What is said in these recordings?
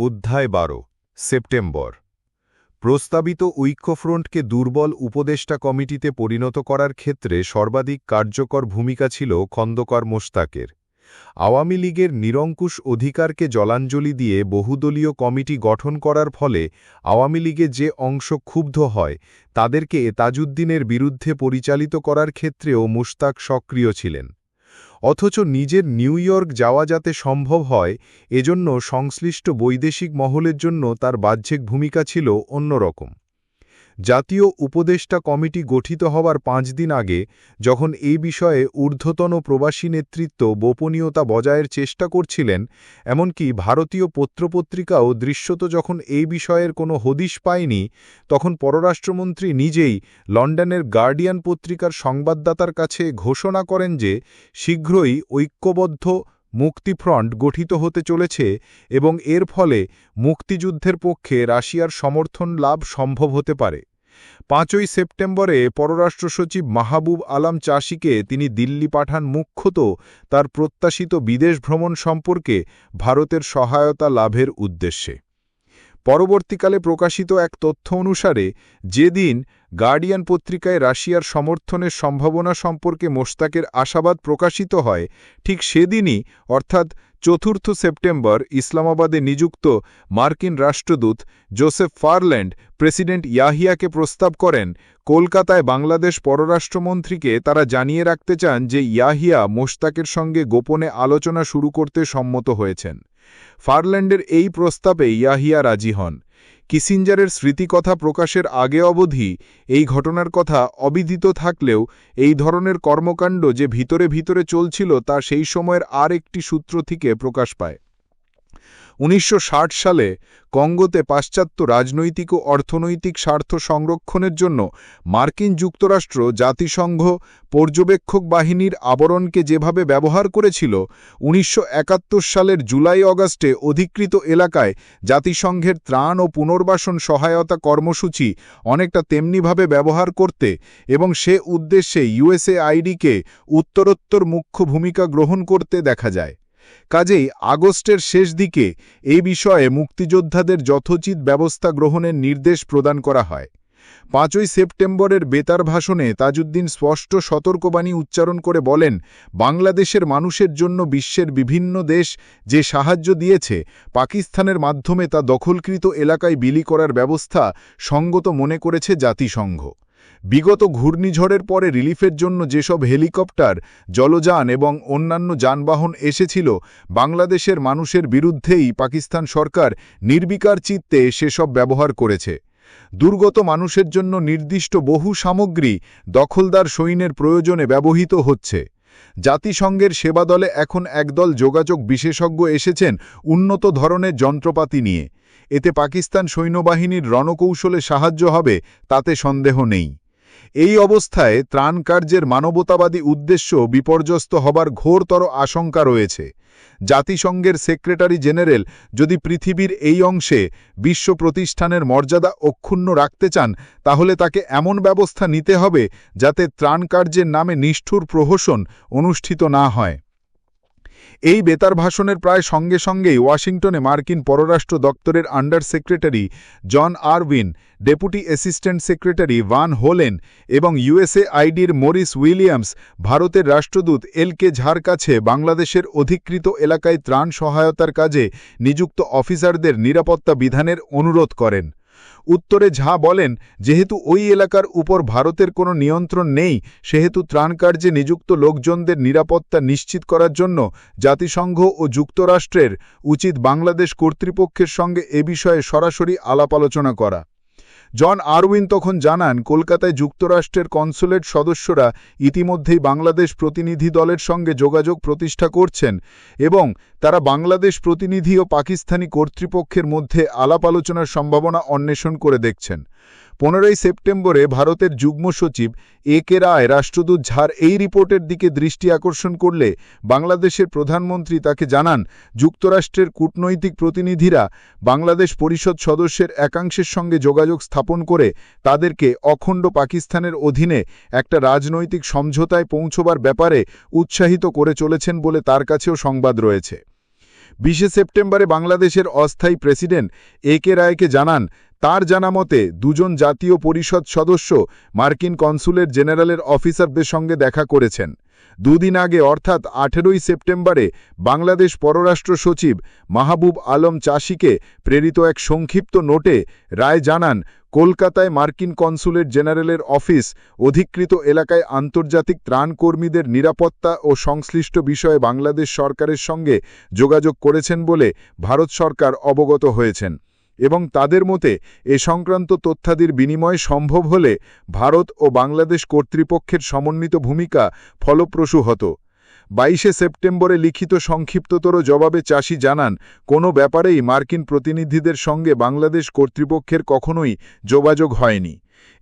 অধ্যায় ১২ সেপ্টেম্বর প্রস্তাবিত ঐক্যফ্রন্টকে দুর্বল উপদেষ্টা কমিটিতে পরিণত করার ক্ষেত্রে সর্বাধিক কার্যকর ভূমিকা ছিল খন্দকার মোশতাকের। আওয়ামী লীগের নিরঙ্কুশ অধিকারকে জলাঞ্জলি দিয়ে বহুদলীয় কমিটি গঠন করার ফলে আওয়ামী লীগে যে অংশ ক্ষুব্ধ হয় তাদেরকে তাজউদ্দিনের বিরুদ্ধে পরিচালিত করার ক্ষেত্রেও মোশতাক সক্রিয় ছিলেন। অথচ নিজের নিউ ইয়র্ক যাওয়া যাতে সম্ভব হয় এজন্য সংশ্লিষ্ট বৈদেশিক মহলের জন্য তার বাহ্যিক ভূমিকা ছিল অন্যরকম। জাতীয় উপদেষ্টা কমিটি গঠিত হওয়ার ৫ দিন আগে যখন এই বিষয়ে ঊর্ধ্বতন প্রবাসী নেতৃত্ব গোপনীয়তা বজায়ের চেষ্টা করছিলেন, এমনকি ভারতীয় পত্রপত্রিকাও দৃশ্যত যখন এই বিষয়ের কোনো হদিশ পায়নি, তখন পররাষ্ট্রমন্ত্রী নিজেই লন্ডনের গার্ডিয়ান পত্রিকার সংবাদদাতার কাছে ঘোষণা করেন যে শীঘ্রই ঐক্যবদ্ধ মুক্তিফ্রন্ট গঠিত হতে চলেছে এবং এর ফলে মুক্তিযুদ্ধের পক্ষে রাশিয়ার সমর্থন লাভ সম্ভব হতে পারে। ৫ই সেপ্টেম্বরে পররাষ্ট্র সচিব মাহবুব আলম চাষীকে তিনি দিল্লি পাঠান মুখ্যত তার প্রত্যাশিত বিদেশ ভ্রমণ সম্পর্কে ভারতের সহায়তা লাভের উদ্দেশ্যে। পরবর্তীকালে প্রকাশিত এক তথ্য অনুসারে যেদিন গার্ডিয়ান পত্রিকায় রাশিয়ার সমর্থনের সম্ভাবনা সম্পর্কে মোশতাকের আশাবাদ প্রকাশিত হয়, ঠিক সেদিনই অর্থাৎ ৪ সেপ্টেম্বর ইসলামাবাদে নিযুক্ত মার্কিন রাষ্ট্রদূত জোসেফ ফারল্যান্ড প্রেসিডেন্ট ইয়াহিয়াকে প্রস্তাব করেন কলকাতায় বাংলাদেশ পররাষ্ট্রমন্ত্রীকে তারা জানিয়ে রাখতে চান যে ইয়াহিয়া মোশতাকের সঙ্গে গোপনে আলোচনা শুরু করতে সম্মত হয়েছেন। ফারল্যান্ডের এই প্রস্তাবে ইয়াহিয়া রাজি হন। কিসিঞ্জারের স্মৃতিকথা প্রকাশের আগে অবধি এই ঘটনার কথা অবিদিত থাকলেও এই ধরনের কর্মকাণ্ড যে ভিতরে ভিতরে চলছিল তা সেই সময়ের আর একটি সূত্র থেকে প্রকাশ পায়। ১৯৬০ সালে কঙ্গোতে পাশ্চাত্য রাজনৈতিক ও অর্থনৈতিক স্বার্থ সংরক্ষণের জন্য মার্কিন যুক্তরাষ্ট্র জাতিসংঘ পর্যবেক্ষক বাহিনীর আবরণকে যেভাবে ব্যবহার করেছিল, ১৯৭১ সালের জুলাই-অগাস্টে অধিকৃত এলাকায় জাতিসংঘের ত্রাণ ও পুনর্বাসন সহায়তা কর্মসূচি অনেকটা তেমনিভাবে ব্যবহার করতে এবং সে উদ্দেশ্যে ইউএসএআইডিকে উত্তরোত্তর মুখ্য ভূমিকা গ্রহণ করতে দেখা যায়। কাজেই আগস্টের শেষ দিকে এই বিষয়ে মুক্তিযোদ্ধাদের যথোচিত ব্যবস্থা গ্রহণের নির্দেশ প্রদান করা হয়। ৫ই সেপ্টেম্বরের বেতার ভাষণে তাজউদ্দিন স্পষ্ট সতর্কবাণী উচ্চারণ করে বলেন, বাংলাদেশের মানুষের জন্য বিশ্বের বিভিন্ন দেশ যে সাহায্য দিয়েছে, পাকিস্তানের মাধ্যমে তা দখলকৃত এলাকায় বিলি করার ব্যবস্থা সঙ্গত মনে করেছে জাতিসংঘ। বিগত ঘূর্ণিঝড়ের পরে রিলিফের জন্য যেসব হেলিকপ্টার, জলযান এবং অন্যান্য যানবাহন এসেছিল, বাংলাদেশের মানুষের বিরুদ্ধেই পাকিস্তান সরকার নির্বিকার চিত্তে সেসব ব্যবহার করেছে। দুর্গত মানুষের জন্য নির্দিষ্ট বহু সামগ্রী দখলদার সৈন্যের প্রয়োজনে ব্যবহৃত হচ্ছে। জাতিসংঘের সেবাদলে এখন একদল যোগাযোগ বিশেষজ্ঞ এসেছেন উন্নত ধরনের যন্ত্রপাতি নিয়ে। এতে পাকিস্তান সৈন্যবাহিনীর রণকৌশলে সাহায্য হবে তাতে সন্দেহ নেই। এই অবস্থায় ত্রাণ কার্যের মানবতাবাদী উদ্দেশ্য বিপর্যস্ত হবার ঘোরতর আশঙ্কা রয়েছে। জাতিসংঘের সেক্রেটারি জেনারেল যদি পৃথিবীর এই অংশে বিশ্ব প্রতিষ্ঠানের মর্যাদা অক্ষুণ্ণ রাখতে চান, তাহলে তাকে এমন ব্যবস্থা নিতে হবে যাতে ত্রাণ কার্যের নামে নিষ্ঠুর প্রহসন অনুষ্ঠিত না হয়। এই বেতার ভাষণের প্রায় সঙ্গে সঙ্গেই ওয়াশিংটনে মার্কিন পররাষ্ট্র দপ্তরের under secretary John Irwin, deputy assistant secretary Van Hollen এবং ইউএসএআইডির মরিস উইলিয়ামস ভারতের রাষ্ট্রদূত এল.কে. ঝার কাছে বাংলাদেশের অধিকৃত এলাকায় ত্রাণ সহায়তার কাজে নিযুক্ত অফিসারদের নিরাপত্তা বিধানের অনুরোধ করেন। উত্তরে ঝা বলেন, যেহেতু ওই এলাকার উপর ভারতের কোনো নিয়ন্ত্রণ নেই, সেহেতু ত্রাণকার্যে নিযুক্ত লোকজনদের নিরাপত্তা নিশ্চিত করার জন্য জাতিসংঘ ও যুক্তরাষ্ট্রের উচিত বাংলাদেশ কর্তৃপক্ষের সঙ্গে এ বিষয়ে সরাসরি আলাপ আলোচনা করা। জন আরউইন তখন জানান, কলকাতায় যুক্তরাষ্ট্রের কনসুলেট সদস্যরা ইতিমধ্যেই বাংলাদেশ প্রতিনিধি দলের সঙ্গে যোগাযোগ প্রতিষ্ঠা করছেন এবং তারা বাংলাদেশ প্রতিনিধি ও পাকিস্তানি কর্তৃপক্ষের মধ্যে আলাপ আলোচনার সম্ভাবনা অন্বেষণ করে দেখছেন। ১৫ই সেপ্টেম্বরে ভারতের যুগ্ম সচিব এ.কে. রায় রাষ্ট্রদূত ঝার এই রিপোর্টের দিকে দৃষ্টি আকর্ষণ করলে বাংলাদেশের প্রধানমন্ত্রী তাকে জানান, যুক্তরাষ্ট্রের কূটনৈতিক প্রতিনিধিরা বাংলাদেশ পরিষদ সদস্যের একাংশের সঙ্গে যোগাযোগ স্থাপন করে তাদেরকে অখণ্ড পাকিস্তানের অধীনে একটা রাজনৈতিক সমঝোতায় পৌঁছবার ব্যাপারে উৎসাহিত করে চলেছেন বলে তার কাছেও সংবাদ রয়েছে। 20 সেপ্টেম্বরে বাংলাদেশের অস্থায়ী প্রেসিডেন্ট এ.কে রায়কে জানান, তার জানা মতে দুজন জাতীয় পরিষদ সদস্য মার্কিন কনসুলেট জেনারেলের অফিসারদের সঙ্গে দেখা করেছেন। দুদিন আগে অর্থাৎ 18 সেপ্টেম্বরে বাংলাদেশ পররাষ্ট্র সচিব মাহবুব আলম চাষিকে প্রেরিত এক সংক্ষিপ্ত নোটে রায় জানান, কলকাতায় মার্কিন কনসুলেট জেনারেলের অফিস অধিকৃত এলাকায় আন্তর্জাতিক ত্রাণকর্মীদের নিরাপত্তা ও সংশ্লিষ্ট বিষয়ে বাংলাদেশ সরকারের সঙ্গে যোগাযোগ করেছেন বলে ভারত সরকার অবগত হয়েছেন এবং তাদের মতে এ সংক্রান্ত তথ্যাদির বিনিময় সম্ভব হলে ভারত ও বাংলাদেশ কর্তৃপক্ষের সমন্বিত ভূমিকা ফলপ্রসূ হতো। 22 সেপ্টেম্বরে লিখিত সংক্ষিপ্ততর জবাবে চাষি জানান, কোনো ব্যাপারেই মার্কিন প্রতিনিধিদের সঙ্গে বাংলাদেশ কর্তৃপক্ষের কখনোই যোগাযোগ হয়নি।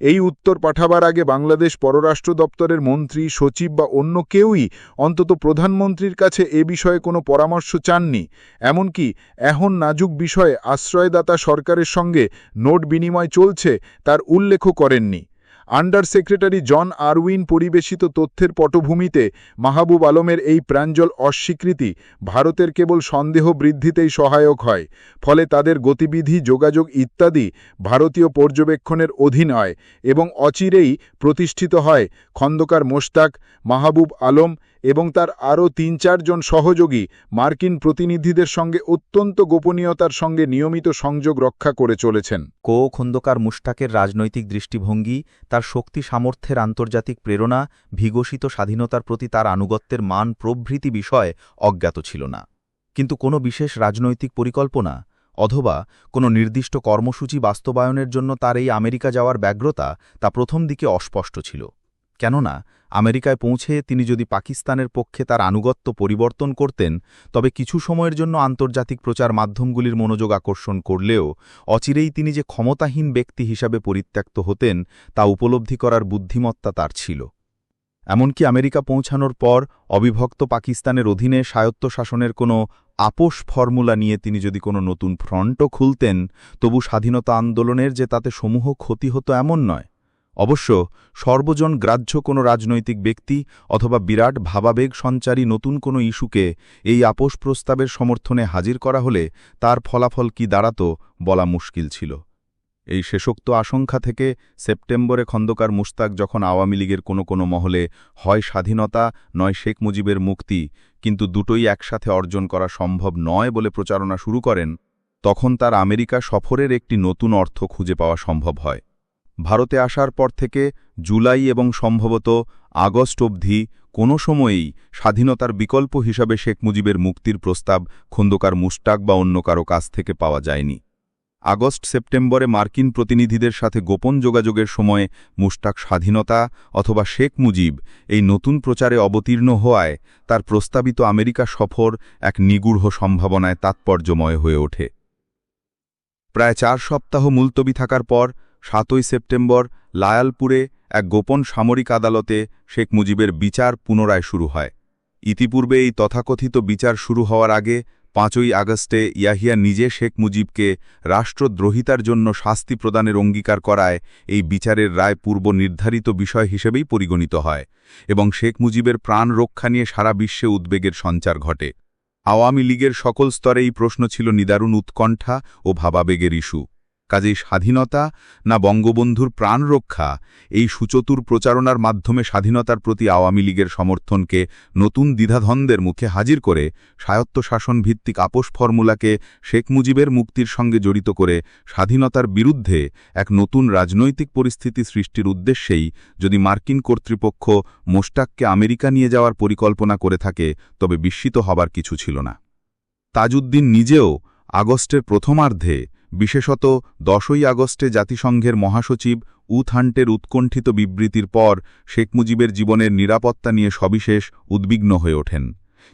এই উত্তর পাঠাবার আগে বাংলাদেশ পররাষ্ট্র দপ্তরের মন্ত্রী, সচিব বা অন্য কেউই অন্তত প্রধানমন্ত্রীর কাছে এ বিষয়ে কোনো পরামর্শ চাননি। এমনকি এখন নাজুক বিষয়ে আশ্রয়দাতা সরকারের সঙ্গে নোট বিনিময় চলছে তার উল্লেখও করেননি। আন্ডার সেক্রেটারি জন আরউইন পরিবেশিত তথ্যের পটভূমিতে মাহবুব আলমের এই প্রাঞ্জল অস্বীকৃতি ভারতের কেবল সন্দেহ বৃদ্ধিতেই সহায়ক হয়। ফলে তাদের গতিবিধি, যোগাযোগ ইত্যাদি ভারতীয় পর্যবেক্ষণের অধীন হয় এবং অচিরেই প্রতিষ্ঠিত হয় খন্দকার মোশতাক, মাহবুব আলম এবং তার আরও ৩-৪ জন সহযোগী মার্কিন প্রতিনিধিদের সঙ্গে অত্যন্ত গোপনীয়তার সঙ্গে নিয়মিত সংযোগ রক্ষা করে চলেছেন। খন্দকার মুশতাকের রাজনৈতিক দৃষ্টিভঙ্গি, তার শক্তি সামর্থ্যের আন্তর্জাতিক প্রেরণা, বিকশিত স্বাধীনতার প্রতি তার আনুগত্যের মান প্রভৃতি বিষয় অজ্ঞাত ছিল না। কিন্তু কোনো বিশেষ রাজনৈতিক পরিকল্পনা অথবা কোনো নির্দিষ্ট কর্মসূচি বাস্তবায়নের জন্য তার এই আমেরিকা যাওয়ার ব্যগ্রতা তা প্রথম দিকে অস্পষ্ট ছিল। কেননা আমেরিকায় পৌঁছে তিনি যদি পাকিস্তানের পক্ষে তার আনুগত্য পরিবর্তন করতেন, তবে কিছু সময়ের জন্য আন্তর্জাতিক প্রচার মাধ্যমগুলির মনোযোগ আকর্ষণ করলেও অচিরেই তিনি যে ক্ষমতাহীন ব্যক্তি হিসাবে পরিত্যক্ত হতেন তা উপলব্ধি করার বুদ্ধিমত্তা তার ছিল। এমনকি আমেরিকা পৌঁছানোর পর অবিভক্ত পাকিস্তানের অধীনে স্বায়ত্তশাসনের কোনো আপোষ ফর্মুলা নিয়ে তিনি যদি কোনো নতুন ফ্রন্টও খুলতেন, তবু স্বাধীনতা আন্দোলনের যে তাতে সমূহ ক্ষতি হতো এমন নয়। অবশ্য সর্বজন গ্রাহ্য কোনো রাজনৈতিক ব্যক্তি অথবা বিরাট ভাবাবেগ সঞ্চারী নতুন কোনো ইস্যুকে এই আপোষ প্রস্তাবের সমর্থনে হাজির করা হলে তার ফলাফল কি দাঁড়াত বলা মুশকিল ছিল। এই শেষোক্ত আশঙ্কা থেকে সেপ্টেম্বরে খন্দকার মুশতাক যখন আওয়ামী লীগের কোনো মহলে হয় স্বাধীনতা নয় শেখ মুজিবের মুক্তি, কিন্তু দুটোই একসাথে অর্জন করা সম্ভব নয় বলে প্রচারণা শুরু করেন, তখন তার আমেরিকা সফরের একটি নতুন অর্থ খুঁজে পাওয়া সম্ভব হয়। ভারতে আসার পর থেকে জুলাই এবং সম্ভবত আগস্ট অবধি কোনো সময়েই স্বাধীনতার বিকল্প হিসাবে শেখ মুজিবের মুক্তির প্রস্তাব খন্দকার মুশতাক বা অন্য কারো কাছ থেকে পাওয়া যায়নি। আগস্ট সেপ্টেম্বরে মার্কিন প্রতিনিধিদের সাথে গোপন যোগাযোগের সময় মুশতাক স্বাধীনতা অথবা শেখ মুজিব এই নতুন প্রচারে অবতীর্ণ হওয়ায় তার প্রস্তাবিত আমেরিকা সফর এক নিগূঢ় সম্ভাবনায় তাৎপর্যময় হয়ে ওঠে। প্রায় 4 সপ্তাহ মুলতবি থাকার পর 7 সেপ্টেম্বর লায়ালপুরে এক গোপন সামরিক আদালতে শেখ মুজিবের বিচার পুনরায় শুরু হয়। ইতিপূর্বে এই তথাকথিত বিচার শুরু হওয়ার আগে 5 আগস্টে ইয়াহিয়া নিজে শেখ মুজিবকে রাষ্ট্রদ্রোহিতার জন্য শাস্তি প্রদানের অঙ্গীকার করায় এই বিচারের রায় পূর্ব নির্ধারিত বিষয় হিসেবেই পরিগণিত হয় এবং শেখ মুজিবের প্রাণ রক্ষা নিয়ে সারা বিশ্বে উদ্বেগের সঞ্চার ঘটে। আওয়ামী লীগের সকল স্তরে এই প্রশ্ন ছিল নিদারুণ উৎকণ্ঠা ও ভাবাবেগের ইস্যু। কাজেই স্বাধীনতা না বঙ্গবন্ধুর প্রাণ রক্ষা, এই সুচতুর প্রচারণার মাধ্যমে স্বাধীনতার প্রতি আওয়ামী লীগের সমর্থনকে নতুন দ্বিধাদ্বন্দ্বের মুখে হাজির করে স্বায়ত্তশাসন ভিত্তিক আপোষ ফর্মুলাকে শেখ মুজিবের মুক্তির সঙ্গে জড়িত করে স্বাধীনতার বিরুদ্ধে এক নতুন রাজনৈতিক পরিস্থিতি সৃষ্টির উদ্দেশ্যেই যদি মার্কিন কর্তৃপক্ষ মোশতাককে আমেরিকা নিয়ে যাওয়ার পরিকল্পনা করে থাকে, তবে বিস্মিত হবার কিছু ছিল না। তাজউদ্দিন নিজেও আগস্টের প্রথমার্ধে, বিশেষত 10 আগস্টে জাতিসংঘের মহাসচিব হান্টের উৎকণ্ঠিত বিবৃতির পর শেখ মুজিবের জীবনের নিরাপত্তা নিয়ে সবিশেষ উদ্বিগ্ন হয়ে ওঠেন।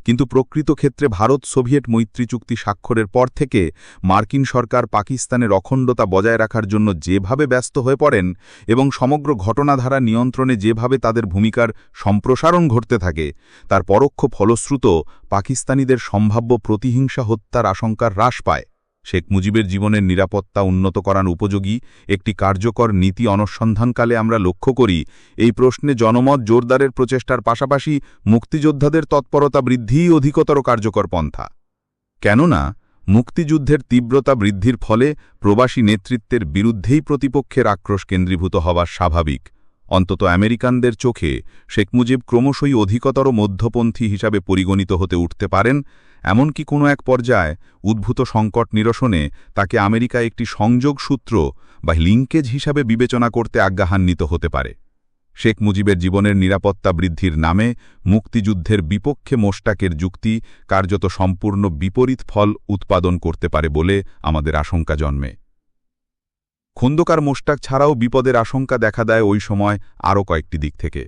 কিন্তু প্রকৃত ক্ষেত্রে ভারত সোভিয়েত মৈত্রী চুক্তি স্বাক্ষরের পর থেকে মার্কিন সরকার পাকিস্তানের অখণ্ডতা বজায় রাখার জন্য যেভাবে ব্যস্ত হয়ে পড়েন এবং সমগ্র ঘটনাধারা নিয়ন্ত্রণে যেভাবে তাদের ভূমিকার সম্প্রসারণ ঘটতে থাকে, তার পরোক্ষ ফলশ্রুত পাকিস্তানিদের সম্ভাব্য প্রতিহিংসা হত্যার আশঙ্কা হ্রাস পায়। শেখ মুজিবের জীবনের নিরাপত্তা উন্নত করার উপযোগী একটি কার্যকর নীতি অনুসন্ধানকালে আমরা লক্ষ্য করি এই প্রশ্নে জনমত জোরদারের প্রচেষ্টার পাশাপাশি মুক্তিযোদ্ধাদের তৎপরতা বৃদ্ধিই অধিকতর কার্যকর পন্থা। কেননা মুক্তিযুদ্ধের তীব্রতা বৃদ্ধির ফলে প্রবাসী নেতৃত্বের বিরুদ্ধেই প্রতিপক্ষের আক্রোশ কেন্দ্রীভূত হওয়া স্বাভাবিক। অন্তত আমেরিকানদের চোখে শেখ মুজিব ক্রমশই অধিকতর মধ্যপন্থী হিসাবে পরিগণিত হতে উঠতে পারেন, এমনকি কোনো এক পর্যায়ে উদ্ভূত সংকট নিরসনে তাকে আমেরিকা একটি সংযোগ সূত্র বা লিঙ্কেজ হিসাবে বিবেচনা করতে আজ্ঞাহান্বিত হতে পারে। শেখ মুজিবের জীবনের নিরাপত্তা বৃদ্ধির নামে মুক্তিযুদ্ধের বিপক্ষে মোশতাকের যুক্তি কার্যত সম্পূর্ণ বিপরীত ফল উৎপাদন করতে পারে বলে আমাদের আশঙ্কা জন্মে। খন্দকার মোশতাক ছাড়াও বিপদের আশঙ্কা দেখা দেয় ওই সময় আরও কয়েকটি দিক থেকে।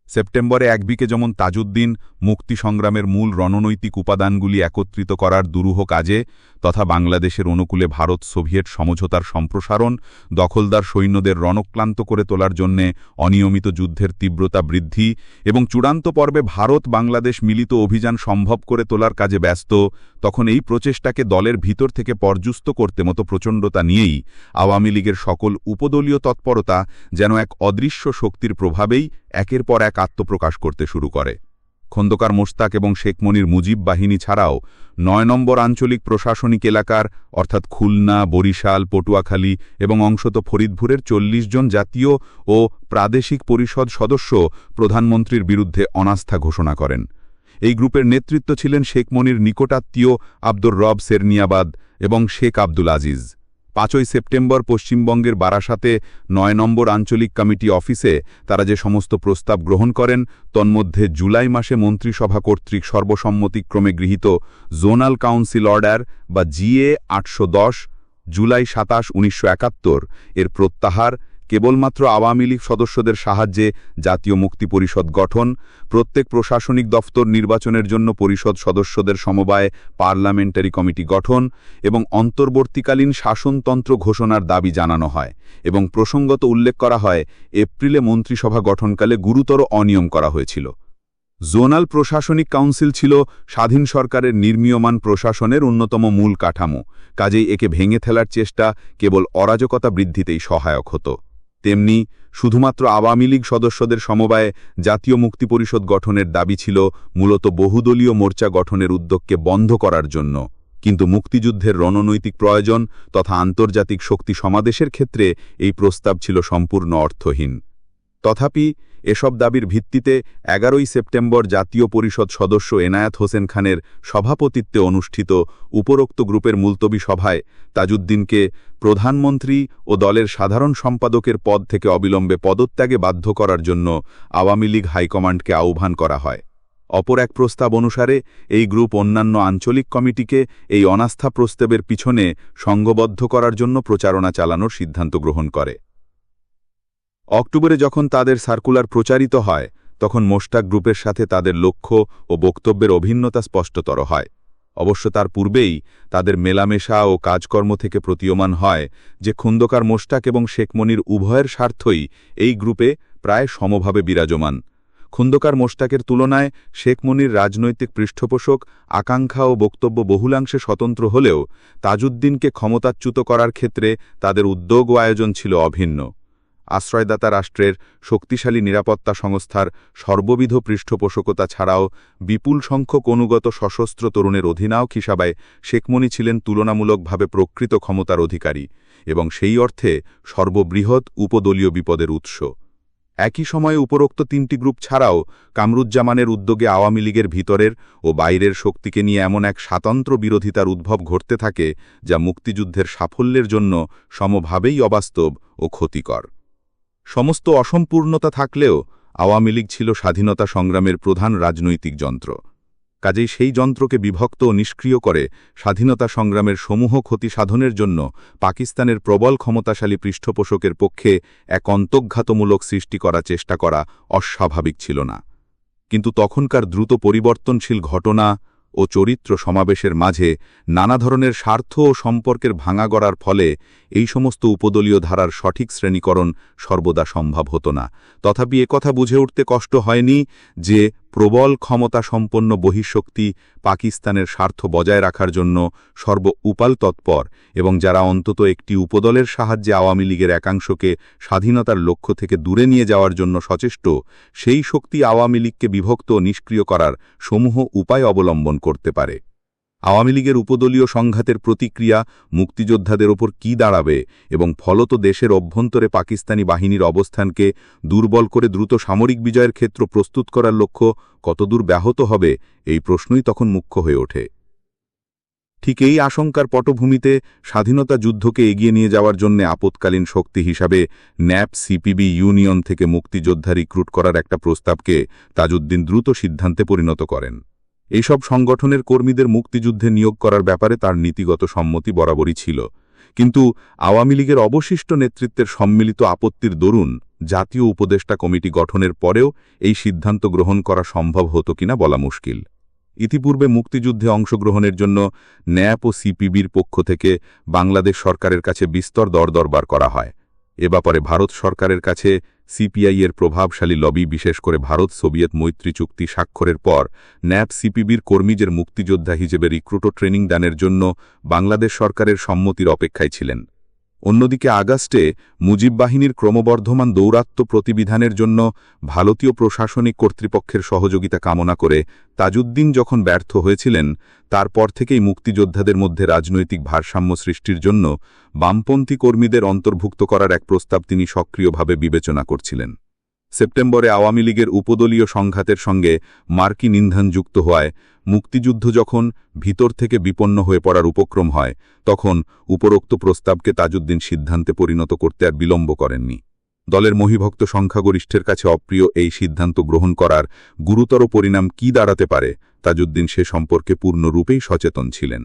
সেপ্টেম্বরে একদিকে যেমন তাজউদ্দিন মুক্তি সংগ্রামের মূল রণনৈতিক উপাদানগুলি একত্রিত করার দুরূহ কাজে তথা বাংলাদেশের অনুকূলে ভারত সোভিয়েত সমঝোতার সম্প্রসারণ, দখলদার সৈন্যদের রণক্লান্ত করে তোলার জন্যে অনিয়মিত যুদ্ধের তীব্রতা বৃদ্ধি এবং চূড়ান্ত পর্বে ভারত বাংলাদেশ মিলিত অভিযান সম্ভব করে তোলার কাজে ব্যস্ত, তখন এই প্রচেষ্টাকে দলের ভিতর থেকে পর্যুস্ত করতে মতো প্রচণ্ডতা নিয়েই আওয়ামী লীগের সকল উপদলীয় তৎপরতা যেন এক অদৃশ্য শক্তির প্রভাবেই একের পর এক আত্মপ্রকাশ করতে শুরু করে। খন্দকার মোশতাক এবং শেখ মনির মুজিব বাহিনী ছাড়াও ৯ নম্বর আঞ্চলিক প্রশাসনিক এলাকার অর্থাৎ খুলনা, বরিশাল, পটুয়াখালী এবং অংশত ফরিদপুরের ৪০ জন জাতীয় ও প্রাদেশিক পরিষদ সদস্য প্রধানমন্ত্রীর বিরুদ্ধে অনাস্থা ঘোষণা করেন। এই গ্রুপের নেতৃত্ব ছিলেন শেখ মনির নিকটাত্মীয় আব্দুর রব সেরনিয়াবাদ এবং শেখ আব্দুল আজিজ। ৫ই সেপ্টেম্বর পশ্চিমবঙ্গের বারাসাতে ৯ নম্বর আঞ্চলিক কমিটি অফিসে তারা যে সমস্ত প্রস্তাব গ্রহণ করেন তন্মধ্যে জুলাই মাসে মন্ত্রিসভা কর্তৃক সর্বসম্মতিক্রমে গৃহীত জোনাল কাউন্সিল অর্ডার বা জিএ ৮১০ জুলাই ২৭, ১৯৭১ এর প্রত্যাহার, কেবলমাত্র আওয়ামী লীগ সদস্যদের সাহায্যে জাতীয় মুক্তি পরিষদ গঠন, প্রত্যেক প্রশাসনিক দফতর নির্বাচনের জন্য পরিষদ সদস্যদের সমবায় পার্লামেন্টারি কমিটি গঠন এবং অন্তর্বর্তীকালীন শাসনতন্ত্র ঘোষণার দাবি জানানো হয় এবং প্রসঙ্গত উল্লেখ করা হয় এপ্রিলে মন্ত্রিসভা গঠনকালে গুরুতর অনিয়ম করা হয়েছিল। জোনাল প্রশাসনিক কাউন্সিল ছিল স্বাধীন সরকারের নির্মীয়মান প্রশাসনের অন্যতম মূল কাঠামো, কাজেই একে ভেঙে ফেলার চেষ্টা কেবল অরাজকতা বৃদ্ধিতেই সহায়ক হতো। তেমনি শুধুমাত্র আওয়ামী লীগ সদস্যদের সমবায়ে জাতীয় মুক্তি পরিষদ গঠনের দাবি ছিল মূলত বহুদলীয় মোর্চা গঠনের উদ্যোগকে বন্ধ করার জন্য, কিন্তু মুক্তিযুদ্ধের রণনৈতিক প্রয়োজন তথা আন্তর্জাতিক শক্তি সমাবেশের ক্ষেত্রে এই প্রস্তাব ছিল সম্পূর্ণ অর্থহীন। তথাপি এসব দাবির ভিত্তিতে ১১ই সেপ্টেম্বর জাতীয় পরিষদ সদস্য এনায়েত হোসেন খানের সভাপতিত্বে অনুষ্ঠিত উপরোক্ত গ্রুপের মুলতবি সভায় তাজউদ্দিনকে প্রধানমন্ত্রী ও দলের সাধারণ সম্পাদকের পদ থেকে অবিলম্বে পদত্যাগে বাধ্য করার জন্য আওয়ামী লীগ হাইকমান্ডকে আহ্বান করা হয়। অপর এক প্রস্তাব অনুসারে এই গ্রুপ অন্যান্য আঞ্চলিক কমিটিকে এই অনাস্থা প্রস্তাবের পিছনে সংঘবদ্ধ করার জন্য প্রচারণা চালানোর সিদ্ধান্ত গ্রহণ করে। অক্টোবরে যখন তাদের সার্কুলার প্রচারিত হয় তখন মোশতাক গ্রুপের সাথে তাদের লক্ষ্য ও বক্তব্যের অভিন্নতা স্পষ্টতর হয়। অবশ্য তার পূর্বেই তাদের মেলামেশা ও কাজকর্ম থেকে প্রতীয়মান হয় যে খন্দকার মোশতাক এবং শেখ মনির উভয়ের স্বার্থই এই গ্রুপে প্রায় সমভাবে বিরাজমান। খন্দকার মোশতাকের তুলনায় শেখ মনির রাজনৈতিক পৃষ্ঠপোষক, আকাঙ্ক্ষা ও বক্তব্য বহুলাংশে স্বতন্ত্র হলেও তাজউদ্দিনকে ক্ষমতাচ্যুত করার ক্ষেত্রে তাদের উদ্যোগ ও আয়োজন ছিল অভিন্ন। আশ্রয়দাতা রাষ্ট্রের শক্তিশালী নিরাপত্তা সংস্থার সর্ববিধ পৃষ্ঠপোষকতা ছাড়াও বিপুল সংখ্যক অনুগত সশস্ত্র তরুণের অধিনায়ক হিসাবে শেখ মনি ছিলেন তুলনামূলকভাবে প্রকৃত ক্ষমতার অধিকারী এবং সেই অর্থে সর্ববৃহৎ উপদলীয় বিপদের উৎস। একই সময়ে উপরোক্ত তিনটি গ্রুপ ছাড়াও কামরুজ্জামানের উদ্যোগে আওয়ামী লীগের ভিতরের ও বাইরের শক্তিকে নিয়ে এমন এক স্বাতন্ত্র্য বিরোধিতার উদ্ভব ঘটতে থাকে যা মুক্তিযুদ্ধের সাফল্যের জন্য সমভাবেই অবাস্তব ও ক্ষতিকর। সমস্ত অসম্পূর্ণতা থাকলেও আওয়ামী লীগ ছিল স্বাধীনতা সংগ্রামের প্রধান রাজনৈতিক যন্ত্র, কাজেই সেই যন্ত্রকে বিভক্ত ও নিষ্ক্রিয় করে স্বাধীনতা সংগ্রামের সমূহ ক্ষতি সাধনের জন্য পাকিস্তানের প্রবল ক্ষমতাশালী পৃষ্ঠপোষকের পক্ষে এক অন্তর্ঘাতমূলক সৃষ্টি করার চেষ্টা করা অস্বাভাবিক ছিল না। কিন্তু তখনকার দ্রুত পরিবর্তনশীল ঘটনা ও চরিত্র সমাবেশের মাঝে নানা ধরনের স্বার্থ ও সম্পর্কের ভাঙা গড়ার ফলে এই সমস্ত উপদলীয় ধারার সঠিক শ্রেণীকরণ সর্বদা সম্ভব হতো না। তথাপি একথা বুঝে উঠতে কষ্ট হয়নি যে প্রবল ক্ষমতা সম্পন্ন বহিঃশক্তি পাকিস্তানের স্বার্থ বজায় রাখার জন্য সর্বোপাল তৎপর এবং যারা অন্তত একটি উপদলের সাহায্যে আওয়ামী লীগের একাংশকে স্বাধীনতার লক্ষ্য থেকে দূরে নিয়ে যাওয়ার জন্য সচেষ্ট, সেই শক্তি আওয়ামী লীগকে বিভক্ত ও নিষ্ক্রিয় করার সমূহ উপায় অবলম্বন করতে পারে। আওয়ামী লীগের উপদলীয় সংঘাতের প্রতিক্রিয়া মুক্তিযোদ্ধাদের ওপর কী দাঁড়াবে এবং ফলত দেশের অভ্যন্তরে পাকিস্তানি বাহিনীর অবস্থানকে দুর্বল করে দ্রুত সামরিক বিজয়ের ক্ষেত্র প্রস্তুত করার লক্ষ্য কতদূর ব্যাহত হবে, এই প্রশ্নই তখন মুখ্য হয়ে ওঠে। ঠিক এই আশঙ্কার পটভূমিতে স্বাধীনতা যুদ্ধকে এগিয়ে নিয়ে যাওয়ার জন্য আপৎকালীন শক্তি হিসাবে ন্যাপ সিপিবি ইউনিয়ন থেকে মুক্তিযোদ্ধা রিক্রুট করার একটা প্রস্তাবকে তাজউদ্দিন দ্রুত সিদ্ধান্তে পরিণত করেন। এইসব সংগঠনের কর্মীদের মুক্তিযুদ্ধে নিয়োগ করার ব্যাপারে তার নীতিগত সম্মতি বরাবরই ছিল, কিন্তু আওয়ামী লীগের অবশিষ্ট নেতৃত্বের সম্মিলিত আপত্তির দরুন জাতীয় উপদেষ্টা কমিটি গঠনের পরেও এই সিদ্ধান্ত গ্রহণ করা সম্ভব হতো কিনা বলা মুশকিল। ইতিপূর্বে মুক্তিযুদ্ধে অংশগ্রহণের জন্য ন্যাপ ও সিপিবির পক্ষ থেকে বাংলাদেশ সরকারের কাছে বিস্তর দরদরবার করা হয়। এ ব্যাপারে ভারত সরকারের কাছে সিপিআই-এর প্রভাবশালী লবি, বিশেষ করে ভারত সোভিয়েত মৈত্রী চুক্তি স্বাক্ষরের পর ন্যাপ সিপিবির কর্মীদের মুক্তিযোদ্ধা হিসেবে রিক্রুট ও ট্রেনিং দানের জন্য বাংলাদেশ সরকারের সম্মতির অপেক্ষায় ছিলেন। অন্যদিকে আগস্টে মুজিব বাহিনীর ক্রমবর্ধমান দৌরাত্ম্য প্রতিবিধানের জন্য ভারতীয় প্রশাসনিক কর্তৃপক্ষের সহযোগিতা কামনা করে তাজউদ্দিন যখন ব্যর্থ হয়েছিলেন, তারপর থেকেই মুক্তিযোদ্ধাদের মধ্যে রাজনৈতিক ভারসাম্য সৃষ্টির জন্য বামপন্থী কর্মীদের অন্তর্ভুক্ত করার এক প্রস্তাব তিনি সক্রিয়ভাবে বিবেচনা করছিলেন। সেপ্টেম্বরে আওয়ামী লীগের উপদলীয় সংঘাতের সঙ্গে মার্কিন ইন্ধন যুক্ত হওয়ায় মুক্তিযুদ্ধ যখন ভিতর থেকে বিপন্ন হয়ে পড়ার উপক্রম হয়, তখন উপরোক্ত প্রস্তাবকে তাজউদ্দিন সিদ্ধান্তে পরিণত করতে আর বিলম্ব করেননি। দলের মহিভক্ত সংখ্যাগরিষ্ঠের কাছে অপ্রিয় এই সিদ্ধান্ত গ্রহণ করার গুরুতর পরিণাম কী দাঁড়াতে পারে, তাজউদ্দিন সে সম্পর্কে পূর্ণরূপেই সচেতন ছিলেন।